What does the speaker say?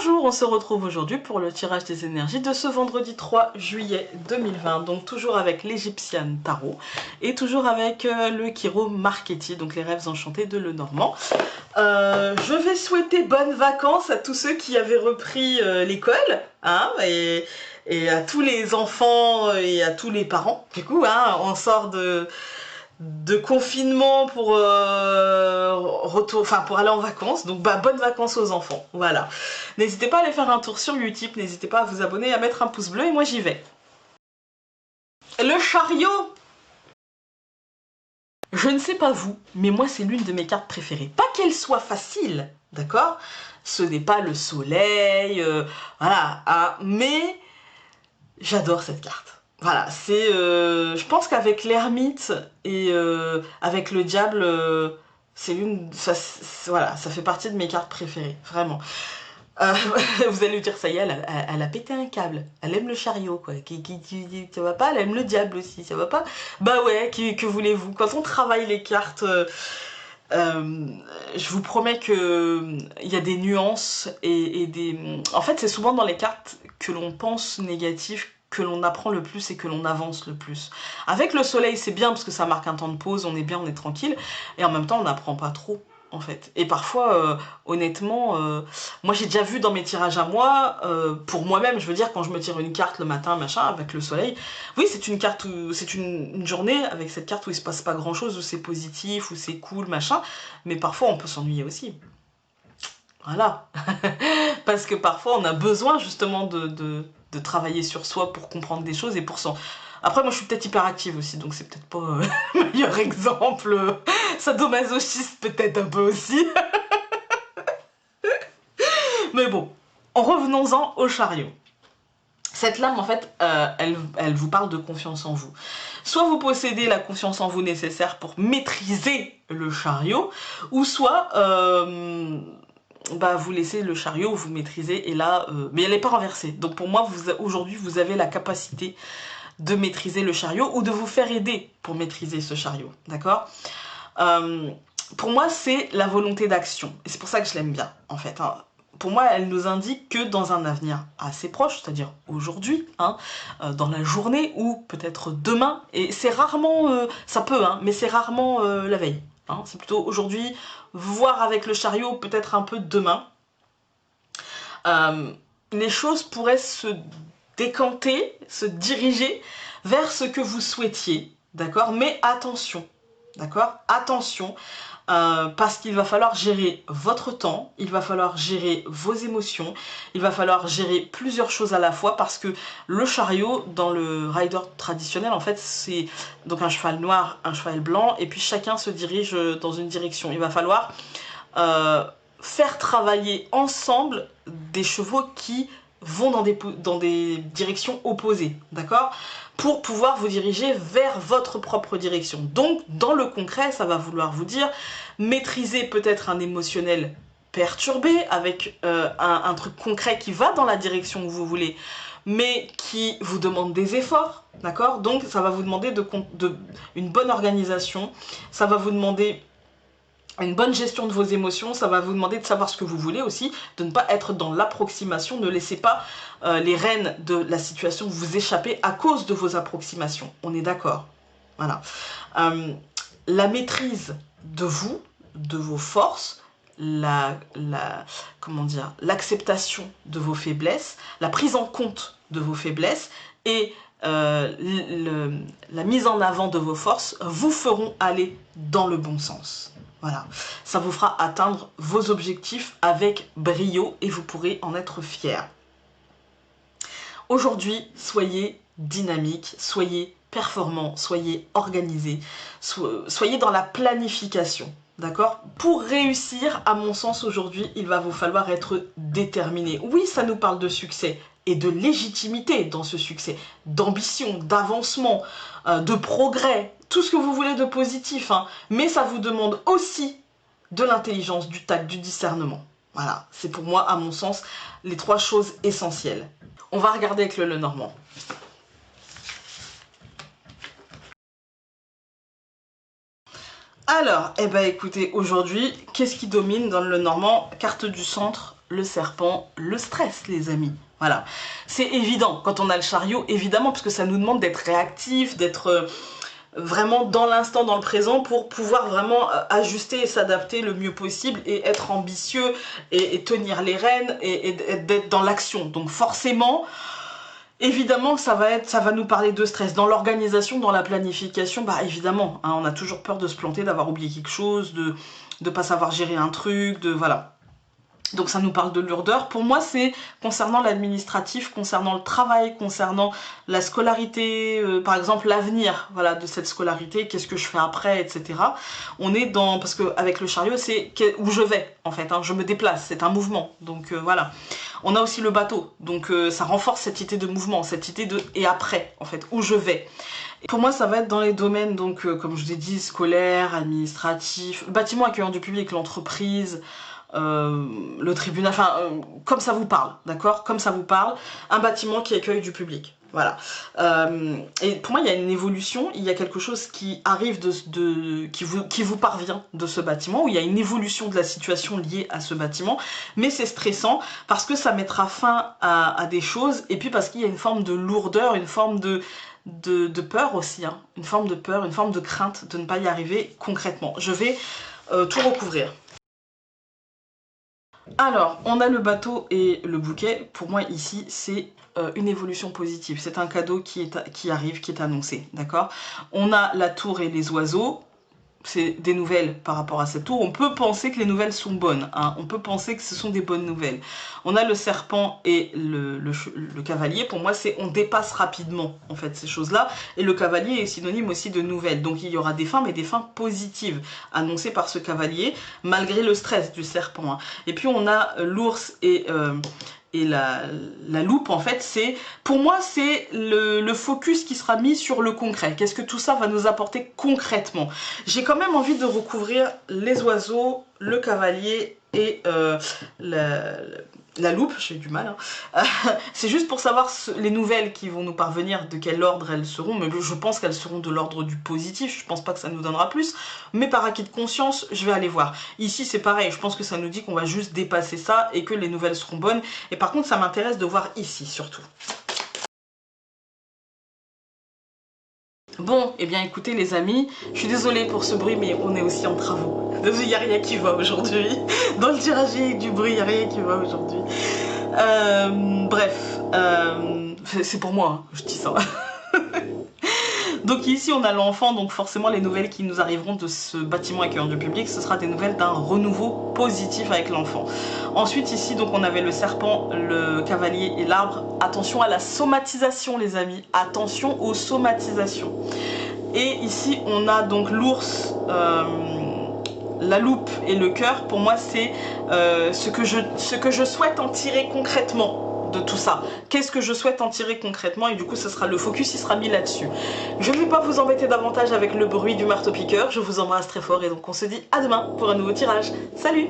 Bonjour, on se retrouve aujourd'hui pour le tirage des énergies de ce vendredi 3 juillet 2020. Donc toujours avec l'Egyptian Tarot et toujours avec le Kiro Marchetti, donc les rêves enchantés de Lenormand. Je vais souhaiter bonnes vacances à tous ceux qui avaient repris l'école, hein, et à tous les enfants et à tous les parents. Du coup, hein, on sort de confinement pour pour aller en vacances, donc bonnes vacances aux enfants, voilà. N'hésitez pas à aller faire un tour sur Utip, n'hésitez pas à vous abonner, à mettre un pouce bleu et moi j'y vais. Le chariot, je ne sais pas vous, mais moi c'est l'une de mes cartes préférées. Pas qu'elle soit facile, d'accord? Ce n'est pas le soleil, voilà, mais j'adore cette carte. Voilà, c'est, je pense qu'avec l'ermite et avec le diable, c'est l'une, voilà, ça fait partie de mes cartes préférées, vraiment. Vous allez lui dire, ça y est, elle a pété un câble, elle aime le chariot, quoi. Ça va pas, elle aime le diable aussi, ça va pas? Bah ouais, que voulez-vous? Quand on travaille les cartes, je vous promets que il y a des nuances et des... En fait, c'est souvent dans les cartes que l'on pense négatives que l'on apprend le plus et que l'on avance le plus. Avec le soleil, c'est bien parce que ça marque un temps de pause, on est bien, on est tranquille, et en même temps, on n'apprend pas trop, en fait. Et parfois, honnêtement, moi j'ai déjà vu dans mes tirages à moi, pour moi-même, je veux dire, quand je me tire une carte le matin, machin, avec le soleil, oui, c'est une carte où c'est une journée avec cette carte où il se passe pas grand-chose, où c'est positif, où c'est cool, machin, mais parfois on peut s'ennuyer aussi. Voilà. Parce que parfois on a besoin justement de travailler sur soi pour comprendre des choses et pour s'en... Après moi je suis peut-être hyperactive aussi, donc c'est peut-être pas le meilleur exemple. Sadomasochiste peut-être un peu aussi. Mais bon, revenons-en au chariot. Cette lame, en fait, elle vous parle de confiance en vous. Soit vous possédez la confiance en vous nécessaire pour maîtriser le chariot, ou soit vous laissez le chariot, vous maîtrisez, et là, mais elle n'est pas renversée. Donc pour moi, aujourd'hui, vous avez la capacité de maîtriser le chariot ou de vous faire aider pour maîtriser ce chariot, d'accord? Pour moi, c'est la volonté d'action. Et c'est pour ça que je l'aime bien, en fait, hein. Pour moi, elle nous indique que dans un avenir assez proche, c'est-à-dire aujourd'hui, hein, dans la journée ou peut-être demain, et c'est rarement, ça peut, hein, mais c'est rarement la veille. Hein, c'est plutôt aujourd'hui, voire avec le chariot, peut-être un peu demain. Les choses pourraient se décanter, se diriger vers ce que vous souhaitiez, d'accord? Mais attention, d'accord? Attention, parce qu'il va falloir gérer votre temps, il va falloir gérer vos émotions, il va falloir gérer plusieurs choses à la fois parce que le chariot, dans le rider traditionnel, en fait, c'est donc un cheval noir, un cheval blanc, et puis chacun se dirige dans une direction. Il va falloir faire travailler ensemble des chevaux qui vont dans des directions opposées, d'accord? Pour pouvoir vous diriger vers votre propre direction. Donc, dans le concret, ça va vouloir vous dire maîtriser peut-être un émotionnel perturbé avec un truc concret qui va dans la direction que vous voulez, mais qui vous demande des efforts, d'accord? Donc, ça va vous demander une bonne organisation, ça va vous demander une bonne gestion de vos émotions, ça va vous demander de savoir ce que vous voulez aussi, de ne pas être dans l'approximation, ne laissez pas les rênes de la situation vous échapper à cause de vos approximations, on est d'accord. Voilà. La maîtrise de vous, de vos forces, comment dire, l'acceptation de vos faiblesses, la prise en compte de vos faiblesses et la mise en avant de vos forces vous feront aller dans le bon sens. Voilà, ça vous fera atteindre vos objectifs avec brio et vous pourrez en être fiers. Aujourd'hui, soyez dynamique, soyez performant, soyez organisé, soyez dans la planification. D'accord? Pour réussir, à mon sens, aujourd'hui, il va vous falloir être déterminé. Oui, ça nous parle de succès et de légitimité dans ce succès, d'ambition, d'avancement, de progrès, tout ce que vous voulez de positif, hein. Mais ça vous demande aussi de l'intelligence, du tact, du discernement. Voilà, c'est pour moi, à mon sens, les trois choses essentielles. On va regarder avec le Lenormand. Alors, eh ben écoutez, aujourd'hui, qu'est-ce qui domine dans le Normand? Carte du centre, le serpent, le stress, les amis. Voilà, c'est évident quand on a le chariot, évidemment, parce que ça nous demande d'être réactif, d'être vraiment dans l'instant, dans le présent, pour pouvoir vraiment ajuster et s'adapter le mieux possible et être ambitieux et tenir les rênes et d'être dans l'action. Donc forcément, évidemment ça va nous parler de stress. Dans l'organisation, dans la planification, bah évidemment, hein, on a toujours peur de se planter, d'avoir oublié quelque chose, de ne pas savoir gérer un truc, de voilà. Donc ça nous parle de lourdeur. Pour moi, c'est concernant l'administratif, concernant le travail, concernant la scolarité, par exemple l'avenir, voilà, de cette scolarité, qu'est-ce que je fais après, etc. On est dans, parce que avec le chariot, c'est où je vais, en fait, hein, je me déplace, c'est un mouvement, donc voilà. On a aussi le bateau, donc ça renforce cette idée de mouvement, cette idée de et après, en fait, où je vais. Pour moi, ça va être dans les domaines, donc comme je vous ai dit, scolaire, administratif, bâtiment accueillant du public, l'entreprise, le tribunal, enfin, comme ça vous parle, d'accord? Comme ça vous parle, un bâtiment qui accueille du public. Voilà. Et pour moi, il y a une évolution, il y a quelque chose qui arrive, qui vous parvient de ce bâtiment, où il y a une évolution de la situation liée à ce bâtiment, mais c'est stressant parce que ça mettra fin à des choses, et puis parce qu'il y a une forme de lourdeur, une forme de peur aussi, hein, une forme de peur, une forme de crainte de ne pas y arriver concrètement. Je vais tout recouvrir. Alors, on a le bateau et le bouquet. Pour moi, ici, c'est une évolution positive. C'est un cadeau qui arrive, qui est annoncé, d'accord? On a la tour et les oiseaux. C'est des nouvelles par rapport à cette tour. On peut penser que les nouvelles sont bonnes, hein. On peut penser que ce sont des bonnes nouvelles. On a le serpent et le cavalier. Pour moi, c'est on dépasse rapidement en fait ces choses-là. Et le cavalier est synonyme aussi de nouvelles. Donc il y aura des fins, mais des fins positives annoncées par ce cavalier, malgré le stress du serpent, hein. Et puis on a l'ours et la loupe, en fait, c'est, pour moi, c'est le focus qui sera mis sur le concret. Qu'est-ce que tout ça va nous apporter concrètement? J'ai quand même envie de recouvrir les oiseaux, le cavalier et la loupe, j'ai du mal, hein. C'est juste pour savoir les nouvelles qui vont nous parvenir, de quel ordre elles seront, mais je pense qu'elles seront de l'ordre du positif, je pense pas que ça nous donnera plus, mais par acquis de conscience, je vais aller voir. Ici c'est pareil, je pense que ça nous dit qu'on va juste dépasser ça et que les nouvelles seront bonnes, et par contre ça m'intéresse de voir ici surtout. Bon, eh bien écoutez les amis, je suis désolée pour ce bruit, mais on est aussi en travaux. Il n'y a rien qui va aujourd'hui. Dans le tirage du bruit, il n'y a rien qui va aujourd'hui. Bref, c'est pour moi, hein, je dis ça. Donc ici on a l'enfant, donc forcément les nouvelles qui nous arriveront de ce bâtiment accueillant du public, ce sera des nouvelles d'un renouveau positif avec l'enfant. Ensuite ici donc on avait le serpent, le cavalier et l'arbre. Attention à la somatisation les amis, attention aux somatisations. Et ici on a donc l'ours, la loupe et le cœur. Pour moi c'est ce que je souhaite en tirer concrètement de tout ça. Qu'est-ce que je souhaite en tirer concrètement, et du coup ce sera le focus, il sera mis là-dessus. Je ne vais pas vous embêter davantage avec le bruit du marteau-piqueur, je vous embrasse très fort et donc on se dit à demain pour un nouveau tirage. Salut!